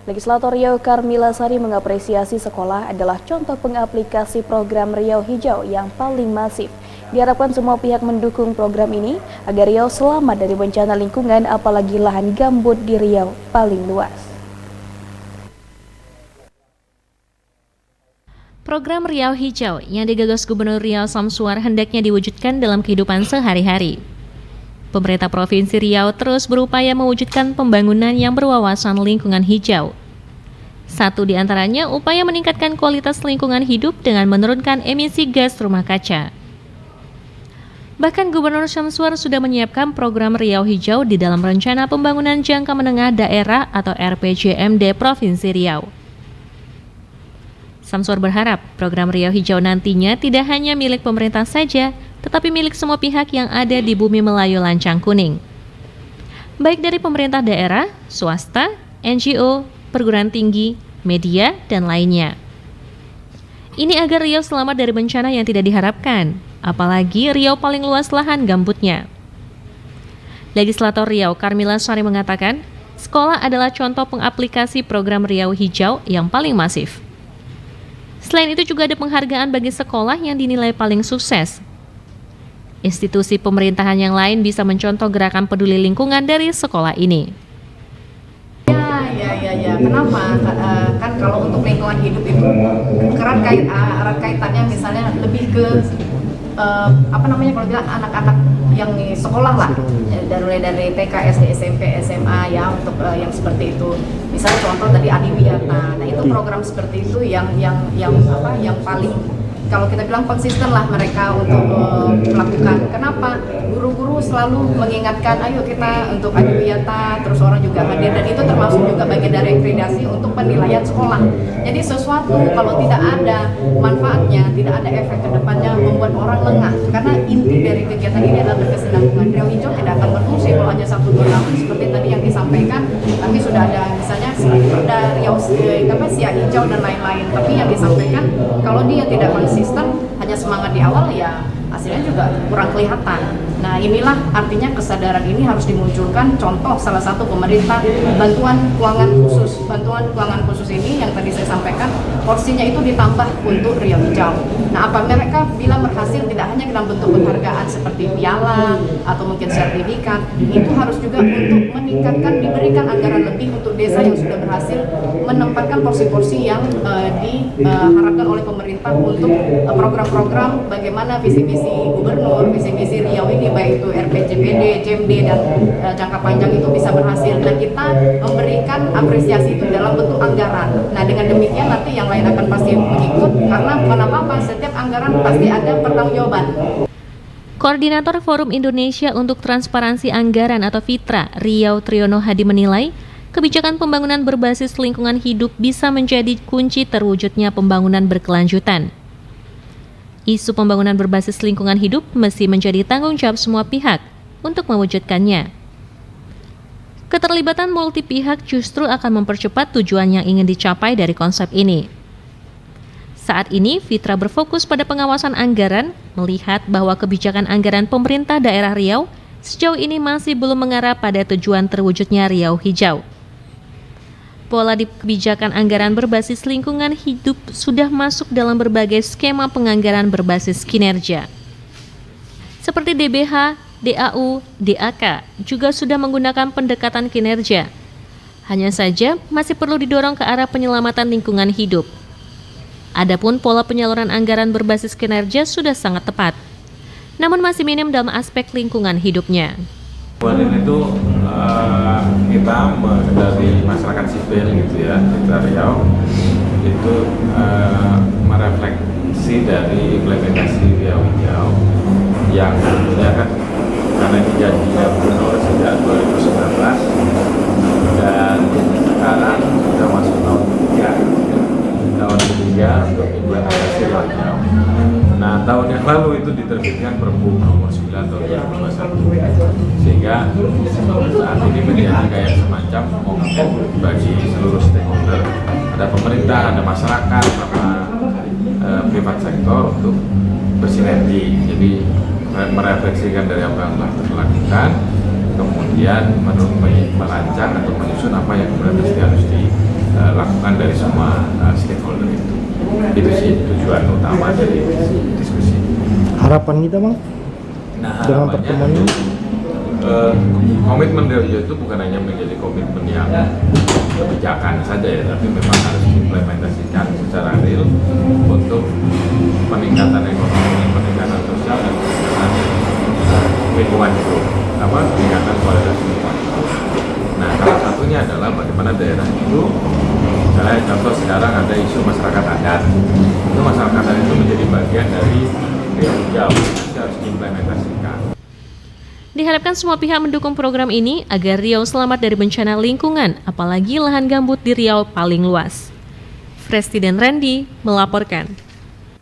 Legislator Riau Karmila Sari mengapresiasi sekolah adalah contoh pengaplikasi program Riau Hijau yang paling masif. Diharapkan semua pihak mendukung program ini agar Riau selamat dari bencana lingkungan, apalagi lahan gambut di Riau paling luas. Program Riau Hijau yang digagas Gubernur Riau Samsuar hendaknya diwujudkan dalam kehidupan sehari-hari. Pemerintah Provinsi Riau terus berupaya mewujudkan pembangunan yang berwawasan lingkungan hijau. Satu di antaranya upaya meningkatkan kualitas lingkungan hidup dengan menurunkan emisi gas rumah kaca. Bahkan Gubernur Samsuar sudah menyiapkan program Riau Hijau di dalam Rencana Pembangunan Jangka Menengah Daerah atau RPJMD Provinsi Riau. Samsuar berharap program Riau Hijau nantinya tidak hanya milik pemerintah saja, tetapi milik semua pihak yang ada di bumi Melayu Lancang Kuning. Baik dari pemerintah daerah, swasta, NGO, perguruan tinggi, media, dan lainnya. Ini agar Riau selamat dari bencana yang tidak diharapkan, apalagi Riau paling luas lahan gambutnya. Legislator Riau Karmila Sari mengatakan, sekolah adalah contoh pengaplikasi program Riau Hijau yang paling masif. Selain itu juga ada penghargaan bagi sekolah yang dinilai paling sukses. Institusi pemerintahan yang lain bisa mencontoh gerakan peduli lingkungan dari sekolah ini. Ya. Kenapa? Kan kalau untuk lingkungan hidup itu erat kaitannya misalnya lebih ke kalau bilang anak-anak yang sekolah lah, dari TK, SD, SMP, SMA ya, untuk yang seperti itu. Misalnya contoh tadi Adiwiyata. Nah itu program seperti itu yang paling, kalau kita bilang konsisten lah mereka untuk melakukan. Kenapa? Guru-guru selalu mengingatkan, ayo kita untuk Adiwiyata, terus orang juga hadir, dan itu termasuk juga bagian dari akreditasi untuk penilaian sekolah. Jadi sesuatu kalau tidak ada manfaatnya, tidak ada efek ke depannya, membuat orang lengah. Karena inti dari kegiatan ini adalah berkesinambungan. Riau Hijau tidak akan berfungsi kalau hanya 1-2 tahun seperti tadi yang disampaikan, tapi sudah ada misalnya Perda Riau Siak Hijau dan lain-lain. Tapi yang disampaikan kalau dia tidak konsisten, hanya semangat di awal, ya hasilnya juga kurang kelihatan. Nah inilah artinya kesadaran ini harus dimunculkan. Contoh salah satu pemerintah, bantuan keuangan khusus ini yang tadi saya sampaikan, porsinya itu ditambah untuk Riau Hijau. Nah apa mereka bila berhasil tidak hanya dalam bentuk penghargaan seperti piala atau mungkin sertifikat, itu harus juga untuk meningkatkan, diberikan anggaran lebih untuk desa yang sudah berhasil menempatkan porsi-porsi yang diharapkan oleh pemerintah untuk program-program bagaimana visi-misi gubernur, visi-misi Riau ini, baik itu RPJMD, JMD, dan jangka panjang itu bisa berhasil. Dan kita memberikan apresiasi itu dalam bentuk anggaran. Nah dengan demikian nanti yang lain akan pasti mengikut, karena bukan apa-apa, setiap anggaran pasti ada pertanggungjawaban. Koordinator Forum Indonesia untuk Transparansi Anggaran atau FITRA, Riau Triyono Hadi menilai, kebijakan pembangunan berbasis lingkungan hidup bisa menjadi kunci terwujudnya pembangunan berkelanjutan. Isu pembangunan berbasis lingkungan hidup mesti menjadi tanggung jawab semua pihak untuk mewujudkannya. Keterlibatan multi pihak justru akan mempercepat tujuan yang ingin dicapai dari konsep ini. Saat ini, FITRA berfokus pada pengawasan anggaran, melihat bahwa kebijakan anggaran pemerintah daerah Riau sejauh ini masih belum mengarah pada tujuan terwujudnya Riau Hijau. Pola di kebijakan anggaran berbasis lingkungan hidup sudah masuk dalam berbagai skema penganggaran berbasis kinerja. Seperti DBH, DAU, DAK juga sudah menggunakan pendekatan kinerja. Hanya saja masih perlu didorong ke arah penyelamatan lingkungan hidup. Adapun pola penyaluran anggaran berbasis kinerja sudah sangat tepat, namun masih minim dalam aspek lingkungan hidupnya. Ini itu kita dari masyarakat sipil gitu ya, kita Riau itu merefleksi dari implementasi Riau Hijau yang tentunya kan karena ini janjinya gubernur sejak 2019 dan sekarang sudah masuk tahun ketiga untuk implementasi Riau Hijau. Nah, tahun yang lalu itu diterbitkan Perpu nomor 9 tahun 2021, sehingga saat ini menjadi kayak semacam momok bagi seluruh stakeholder, ada pemerintah, ada masyarakat, sama privat sektor untuk bersinergi. Jadi merefleksikan dari apa yang telah dilakukan, kemudian merancang atau menyusun apa yang kemudian harus masukan dari semua stakeholder itu. Itu sih tujuan utama dari diskusi. Harapan kita Bang Nah, dengan harapannya pertemuan ini? Komitmen Rio Hijau itu bukan hanya menjadi komitmen yang kebijakan saja ya, tapi memang harus diimplementasikan secara real untuk peningkatan ekonomi, peningkatan sosial, dan peningkatan lingkungan hidup, peningkatan kualitas lingkungan hidup. Nah, salah satunya adalah bagaimana daerah itu, misalnya contoh sekarang ada isu masyarakat adat, itu masyarakat adat itu menjadi bagian dari Rio Hijau, harus diimplementasikan. Diharapkan semua pihak mendukung program ini agar Riau selamat dari bencana lingkungan, apalagi lahan gambut di Riau paling luas. Presiden Randy melaporkan.